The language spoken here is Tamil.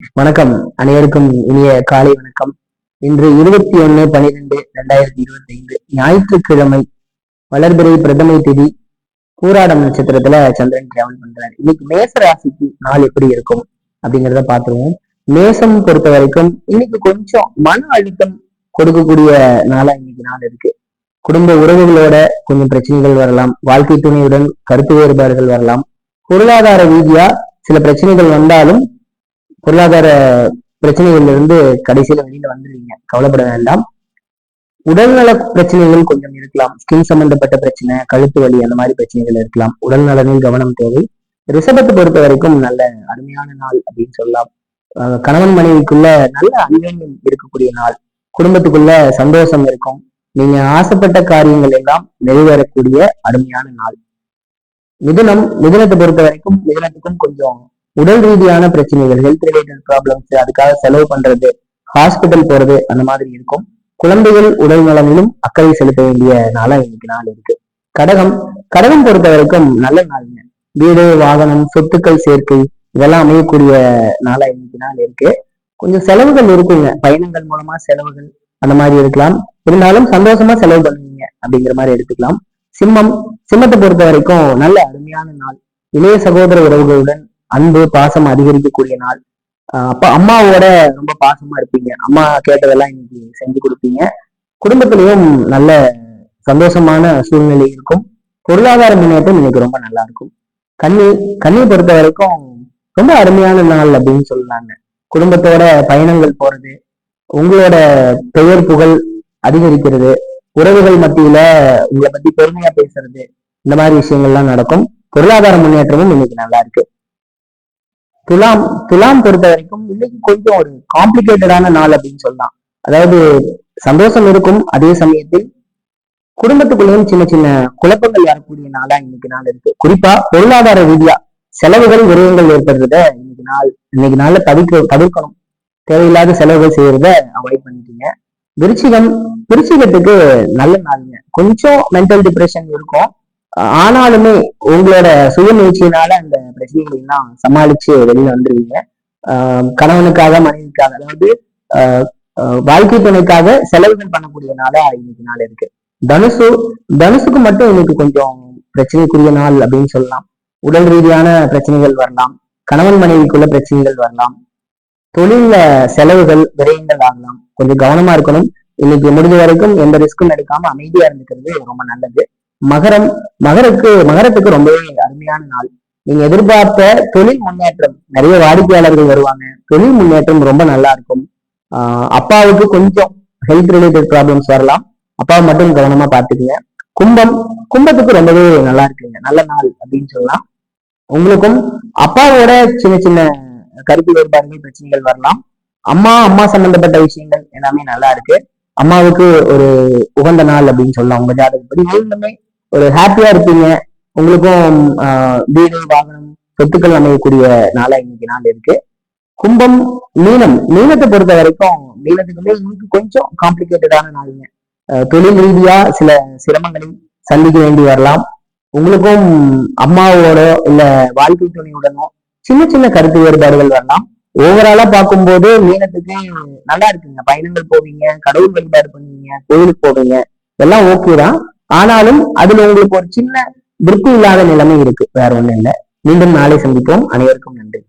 வணக்கம். அனைவருக்கும் இனிய காலை வணக்கம். இன்று 21/12/2025 ஞாயிற்றுக்கிழமை, வளர்பிறை பிரதமை திதி, பூராடம் நட்சத்திரத்துல சந்திரன் டிராவல் பண்றாரு. இன்னைக்கு மேச ராசிக்கு நாள் எப்படி இருக்கும் அப்படிங்கிறத பாத்துருவோம். மேசம் பொறுத்த வரைக்கும் இன்னைக்கு கொஞ்சம் மன அழுத்தம் கொடுக்கக்கூடிய நாளா இன்னைக்கு நாள் இருக்கு. குடும்ப உறவுகளோட கொஞ்சம் பிரச்சனைகள் வரலாம், வாழ்க்கை துணையுடன் கருத்து வேறுபாடுகள் வரலாம், பொருளாதார ரீதியா சில பிரச்சனைகள் வந்தாலும் பொருளாதார பிரச்சனைகள்ல இருந்து கடைசியில வெளியில வந்துருவீங்க, கவலைப்பட வேண்டாம். உடல்நல பிரச்சனைகள் கொஞ்சம் இருக்கலாம், ஸ்கின் சம்பந்தப்பட்ட பிரச்சனை, கழுத்து வலி, அந்த மாதிரி பிரச்சனைகள் இருக்கலாம். உடல் நலனில் கவனம் தேவை. ரிஷபத்தை பொறுத்த வரைக்கும் நல்ல அருமையான நாள் அப்படின்னு சொல்லலாம். கணவன் மனைவிக்குள்ள நல்ல அந்யோன்யம் இருக்கக்கூடிய நாள், குடும்பத்துக்குள்ள சந்தோஷம் இருக்கும், நீங்க ஆசைப்பட்ட காரியங்கள் எல்லாம் நிறைவேறக்கூடிய அருமையான நாள். மிதுனத்தை பொறுத்த வரைக்கும் மிதுனத்துக்கும் கொஞ்சம் உடல் ரீதியான பிரச்சனைகள், ஹெல்த் ரிலேட்டட் ப்ராப்ளம்ஸ், அதுக்காக செலவு பண்றது, ஹாஸ்பிட்டல் போறது, அந்த மாதிரி இருக்கும். குழந்தைகள் உடல் நலனிலும் அக்கறை செலுத்த வேண்டிய நாளா இன்னைக்கு நாள் இருக்கு. கடகம் பொறுத்த வரைக்கும் நல்ல நாளுங்க. வீடு, வாகனம், சொத்துக்கள் சேர்க்கை இதெல்லாம் அமையக்கூடிய நாளா இன்னைக்கு நாள் இருக்கு. கொஞ்சம் செலவுகள் இருக்குங்க, பயணங்கள் மூலமா செலவுகள் அந்த மாதிரி இருக்கலாம். இருந்தாலும் சந்தோஷமா செலவு பண்ணுவீங்க அப்படிங்கிற மாதிரி எடுத்துக்கலாம். சிம்மத்தை பொறுத்த வரைக்கும் நல்ல அருமையான நாள். இளைய சகோதர உறவுகளுடன் அன்பு பாசம் அதிகரிக்கக்கூடிய நாள். அம்மாவோட ரொம்ப பாசமா இருப்பீங்க, அம்மா கேட்டதெல்லாம் இன்னைக்கு செஞ்சு கொடுப்பீங்க. குடும்பத்திலையும் நல்ல சந்தோஷமான சூழ்நிலை இருக்கும். பொருளாதார முன்னேற்றம் இன்னைக்கு ரொம்ப நல்லா இருக்கும். கன்னியை பொறுத்த வரைக்கும் ரொம்ப அருமையான நாள் அப்படின்னு சொல்லலாங்க. குடும்பத்தோட பயணங்கள் போறது, உங்களோட பெயர் புகழ் அதிகரிக்கிறது, உறவுகள் மத்தியில உங்களை பத்தி பெருமையா பேசுறது, இந்த மாதிரி விஷயங்கள்லாம் நடக்கும். பொருளாதார முன்னேற்றமும் இன்னைக்கு நல்லா இருக்கு. துலாம் பொறுத்த வரைக்கும் இன்னைக்கு கொஞ்சம் ஒரு காம்ப்ளிகேட்டடான நாள் அப்படின்னு சொல்லலாம். அதாவது சந்தோஷம் இருக்கும், அதே சமயத்தில் குடும்பத்துக்குள்ளேயும் சின்ன சின்ன குழப்பங்கள் வரக்கூடிய நாளா இன்னைக்கு நாள் இருக்கு. குறிப்பா பொருளாதார ரீதியா செலவுகள் விரயங்கள் ஏற்படுறத இன்னைக்கு நாள்ல தவிர்க்கணும். தேவையில்லாத செலவுகள் செய்யறத அவாய்ட் பண்ணிட்டீங்க. விருச்சிகத்துக்கு நல்ல நாளுங்க. கொஞ்சம் மென்டல் டிப்ரெஷன் இருக்கும், ஆனாலுமே உங்களோட சுய முயற்சியினால அந்த பிரச்சனைகளை எல்லாம் சமாளிச்சு வெளியில வந்துருவீங்க. கணவனுக்காக, மனைவிக்காக, அதாவது வாழ்க்கை துணைக்காக செலவுகள் பண்ணக்கூடிய நாளா இன்னைக்கு நாள் இருக்கு. தனுசுக்கு மட்டும் இன்னைக்கு கொஞ்சம் பிரச்சனைக்குரிய நாள் அப்படின்னு சொல்லலாம். உடல் ரீதியான பிரச்சனைகள் வரலாம், கணவன் மனைவிக்குள்ள பிரச்சனைகள் வரலாம், தொழில செலவுகள் விரயங்கள் ஆகலாம். கொஞ்சம் கவனமா இருக்கணும். இன்னைக்கு முடிஞ்ச வரைக்கும் எந்த ரிஸ்க்கும் எடுக்காம அமைதியா இருந்துக்கிறது ரொம்ப நல்லது. மகரத்துக்கு ரொம்பவே அருமையான நாள். நீங்க எதிர்பார்த்த தொழில் முன்னேற்றம், நிறைய வாடிக்கையாளர்கள் வருவாங்க, தொழில் முன்னேற்றம் ரொம்ப நல்லா இருக்கும். அப்பாவுக்கு கொஞ்சம் ஹெல்த் ரிலேட்டட் ப்ராப்ளம்ஸ் வரலாம், அப்பாவை மட்டும் கவனமா பார்த்துக்குங்க. கும்பத்துக்கு ரொம்பவே நல்லா இருக்குங்க, நல்ல நாள் அப்படின்னு சொல்லலாம். உங்களுக்கும் அப்பாவோட சின்ன சின்ன கருத்து வேறுபாடுகள், பிரச்சனைகள் வரலாம். அம்மா சம்பந்தப்பட்ட விஷயங்கள் எல்லாமே நல்லா இருக்கு. அம்மாவுக்கு ஒரு உகந்த நாள் அப்படின்னு சொல்லலாம். உங்க ஜாதகப்படி நீங்களுமே ஒரு ஹாப்பியா இருப்பீங்க. உங்களுக்கும் வீடு, வாகனம், சொத்துக்கள் அமையக்கூடிய நாளா இன்னைக்கு நாள் இருக்கு. மீனத்தை பொறுத்த வரைக்கும் மீனத்துக்குமே இன்னைக்கு கொஞ்சம் காம்ப்ளிகேட்டடான நாளுங்க. தொழில் ரீதியா சில சிரமங்களை சந்திக்க வேண்டி வரலாம். உங்களுக்கும் அம்மாவோட இல்ல வாழ்க்கை துணையுடனோ சின்ன சின்ன கருத்து வேறுபாடுகள் வரலாம். ஓவராலா பார்க்கும்போது மீனத்துக்கு நல்லா இருக்குங்க. பயணங்கள் போவீங்க, கடவுள் வழிபாடு பண்ணுவீங்க, கோயிலுக்கு போவீங்க, எல்லாம் ஓகே தான். ஆனாலும் அதுல உங்களுக்கு ஒரு சின்ன திருப்தி இல்லாத நிலைமை இருக்கு, வேற ஒண்ணும் இல்லை. மீண்டும் நாளை சந்திப்போம். அனைவருக்கும் நன்றி.